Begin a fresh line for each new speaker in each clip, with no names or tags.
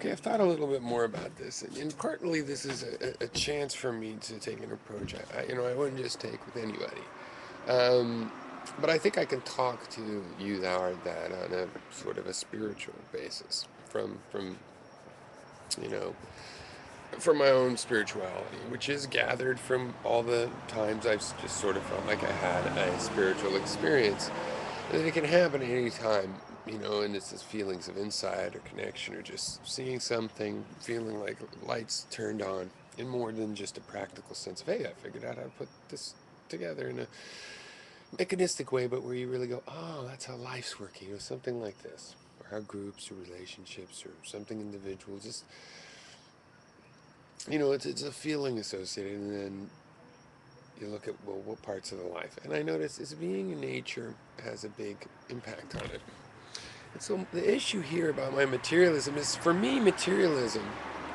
Okay, I've thought a little bit more about this, and partly this is a chance for me to take an approach I wouldn't just take with anybody. Um, but I think I can talk to you, Howard, that on a sort of a spiritual basis, from you know from my own spirituality, which is gathered from all the times I've just sort of felt like I had a spiritual experience. And it can happen at any time, and it's just feelings of insight or connection or just seeing something, feeling like lights turned on in more than just a practical sense of, hey, I figured out how to put this together in a mechanistic way, but where you really go, oh, that's how life's working, something like this. Or how groups or relationships or something individual, just, it's a feeling associated, and then you look at, well, what parts of the life. And I notice is being in nature has a big impact on it. And so the issue here about my materialism is, for me, materialism,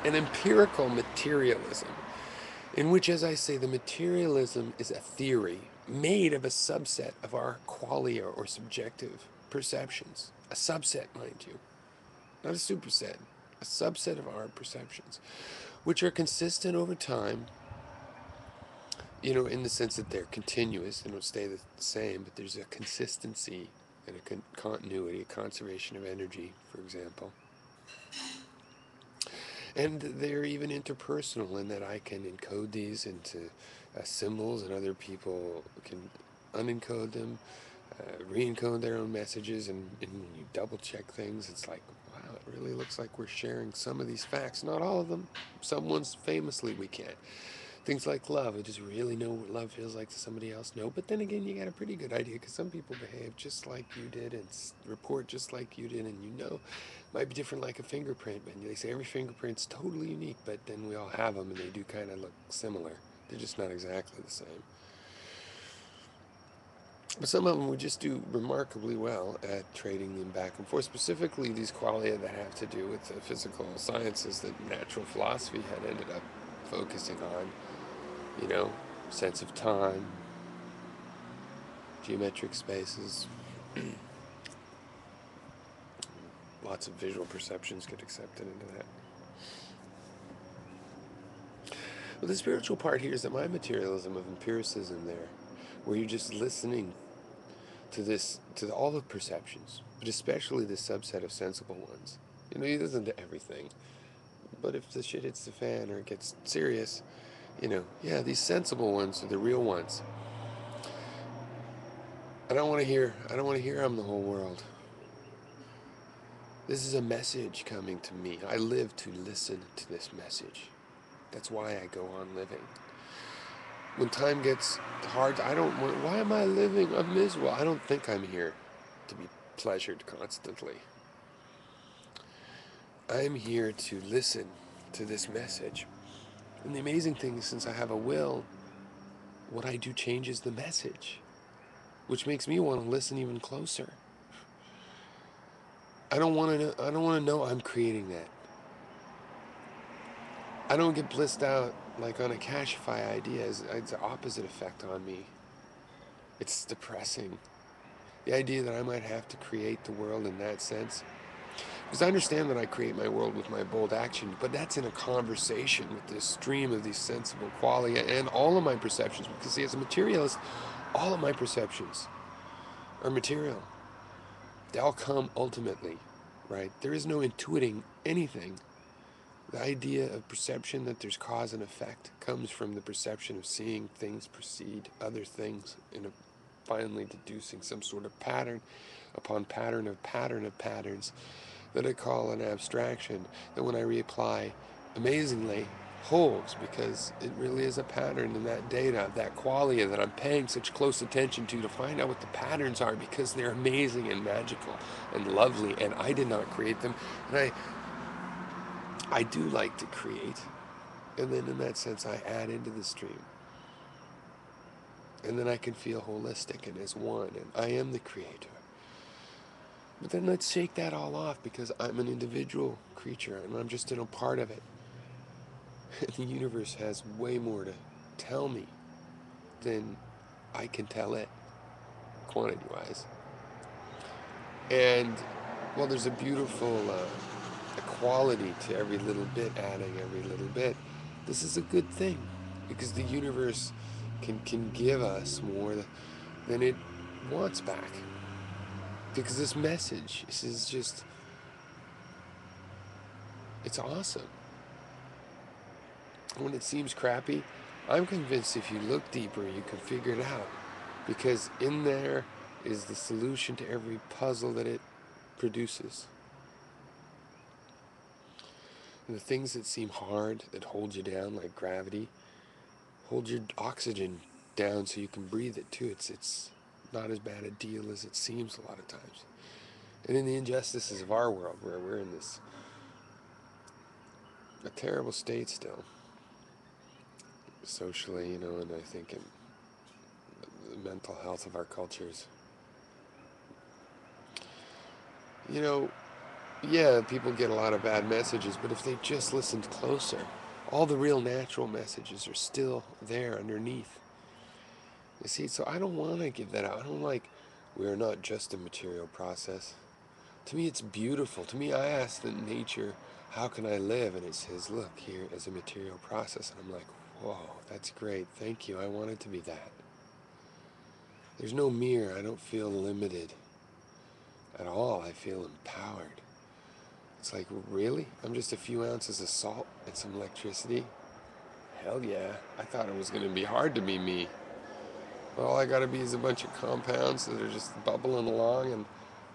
an empirical materialism, in which, as I say, the materialism is a theory made of a subset of our qualia or subjective perceptions. A subset, mind you, not a superset, a subset of our perceptions, which are consistent over time, in the sense that they're continuous, they don't stay the same, but there's a consistency and a continuity, a conservation of energy, for example. And they're even interpersonal in that I can encode these into symbols, and other people can unencode them, re-encode their own messages, and when you double check things, it's like, wow, it really looks like we're sharing some of these facts. Not all of them. Some ones famously we can't. Things like love, I just really know what love feels like to somebody else. No, but then again, you got a pretty good idea, because some people behave just like you did and report just like you did, and might be different like a fingerprint, but they say every fingerprint's totally unique, but then we all have them and they do kind of look similar. They're just not exactly the same. But some of them would just do remarkably well at trading them back and forth, specifically these qualia that have to do with the physical sciences that natural philosophy had ended up focusing on. You know, sense of time, geometric spaces, lots of visual perceptions get accepted into that. But the spiritual part here is that my materialism of empiricism there, where you're just listening to all the perceptions, but especially the subset of sensible ones. You listen to everything, but if the shit hits the fan or it gets serious, yeah, these sensible ones are the real ones. I don't want to hear I'm the whole world. This is a message coming to me. I live to listen to this message. That's why I go on living. When time gets hard, I don't want, why am I living? I'm miserable. I don't think I'm here to be pleasured constantly. I'm here to listen to this message. And the amazing thing is, since I have a will, what I do changes the message, which makes me want to listen even closer. I don't want to know I'm creating that. I don't get blissed out like on a Cashify idea. It's the opposite effect on me. It's depressing. The idea that I might have to create the world in that sense. Because I understand that I create my world with my bold action, but that's in a conversation with this stream of these sensible qualia and all of my perceptions. Because see, as a materialist, all of my perceptions are material. They all come ultimately, right? There is no intuiting anything. The idea of perception, that there's cause and effect, comes from the perception of seeing things precede other things, and finally deducing some sort of pattern upon pattern of patterns that I call an abstraction, that when I reapply, amazingly holds, because it really is a pattern in that data, that qualia that I'm paying such close attention to find out what the patterns are, because they're amazing and magical and lovely, and I did not create them. And I do like to create, and then in that sense I add into the stream, and then I can feel holistic and as one, and I am the creator. But then let's shake that all off, because I'm an individual creature and I'm just in a part of it. The universe has way more to tell me than I can tell it, quantity-wise. And, well, there's a beautiful quality to every little bit, adding every little bit. This is a good thing because the universe can give us more than it wants back. Because this message, this is just, it's awesome. When it seems crappy, I'm convinced if you look deeper, you can figure it out. Because in there is the solution to every puzzle that it produces. And the things that seem hard, that hold you down, like gravity, hold your oxygen down so you can breathe it too. It's not as bad a deal as it seems a lot of times. And in the injustices of our world, where we're in this a terrible state still, socially, and I think in the mental health of our cultures, you know, yeah, people get a lot of bad messages, but if they just listened closer, all the real natural messages are still there underneath. You see, so I don't want to give that out. I don't like, we are not just a material process. To me, it's beautiful. To me, I ask the nature, how can I live? And it says, look, here is a material process. And I'm like, whoa, that's great. Thank you. I want it to be that. There's no mirror. I don't feel limited at all. I feel empowered. It's like, really? I'm just a few ounces of salt and some electricity? Hell yeah. I thought it was going to be hard to be me. All I gotta be is a bunch of compounds that are just bubbling along, and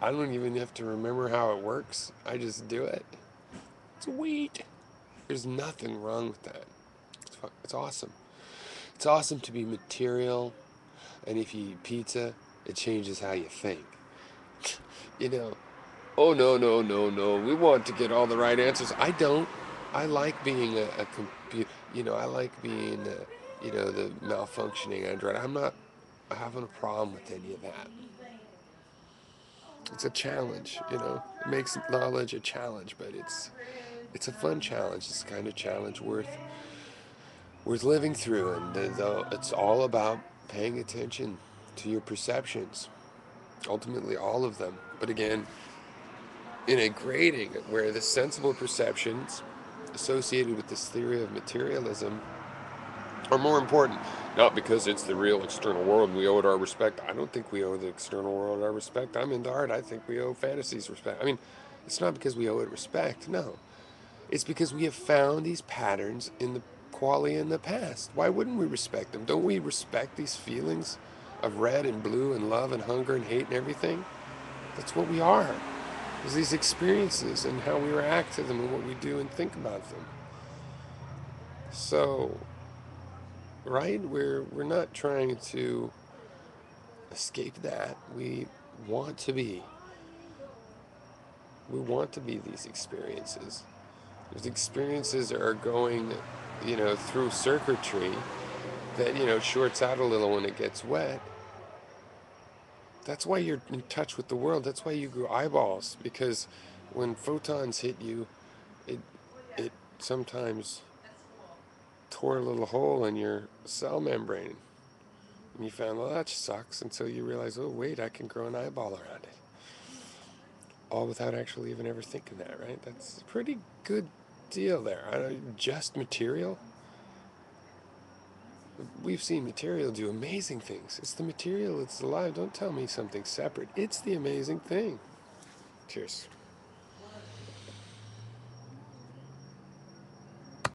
I don't even have to remember how it works. I just do it. It's wheat. There's nothing wrong with that. It's awesome. It's awesome to be material, and if you eat pizza, it changes how you think. You know, oh no, no, no, no. We want to get all the right answers. I don't. I like being a computer. I like being, the malfunctioning android. I'm not having a problem with any of that. It's a challenge, It makes knowledge a challenge, but it's a fun challenge. It's the kind of challenge worth living through, and it's all about paying attention to your perceptions. Ultimately, all of them. But again, in a grading where the sensible perceptions associated with this theory of materialism are more important. Not because it's the real external world and we owe it our respect. I don't think we owe the external world our respect. I'm into art. I think we owe fantasies respect. I mean, it's not because we owe it respect. No. It's because we have found these patterns in the qualia in the past. Why wouldn't we respect them? Don't we respect these feelings of red and blue and love and hunger and hate and everything? That's what we are. It's these experiences and how we react to them and what we do and think about them. So, right? We're not trying to escape that. Want to be. We want to be these experiences. These experiences are going, through circuitry that, shorts out a little when it gets wet. That's why you're in touch with the world. That's why you grew eyeballs, because when photons hit you, it sometimes tore a little hole in your cell membrane. And you found, well, that sucks, until you realize, oh, wait, I can grow an eyeball around it. All without actually even ever thinking that, right? That's a pretty good deal there. Just material. We've seen material do amazing things. It's the material, it's alive. Don't tell me something separate. It's the amazing thing. Cheers.